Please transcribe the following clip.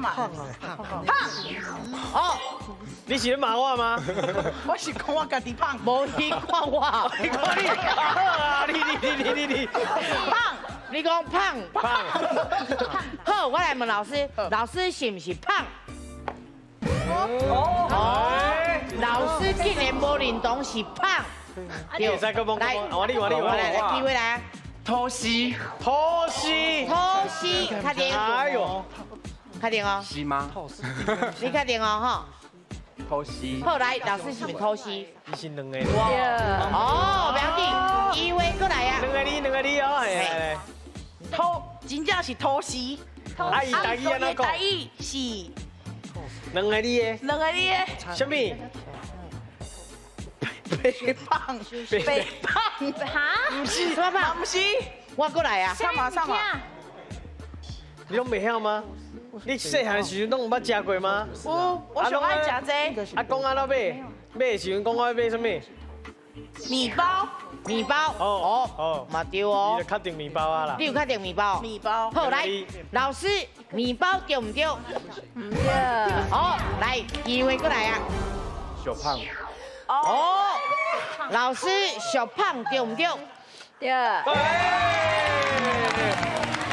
嘛？胖，哦，你是咧骂我吗？我是讲我家己胖，无去看我，你看你，啊你，胖，你讲胖，胖，好，我来问老师，老师是不是胖？哎，老师竟然无认同是胖，你会使个问，来，我来，机会来啊，偷袭，偷袭，偷袭，确定？哎呦，确定哦，吸吗？你确定哦，哈。偷袭。后来老师是不是偷袭？你是两个，哦，不要紧，一位过来啊。两个你哦，来，偷，真正是偷袭。阿姨大意安怎讲？大意是两个你的，两个你的什么？肥胖，肥胖，哈？不是，什么胖不是，我过来啊。上嘛上嘛，你拢袂晓吗？你细汉时阵拢有捌食过吗？我上爱食这啊，讲安怎买？买的时阵讲我要买什么？米包，面包。哦，嘛对你哦就。确定面包啊啦你。有确定面包？米包，好，来，老师，面包对唔对？唔对，好，来，机会过来啊。小胖。哦，老师，小胖对唔对？对，哎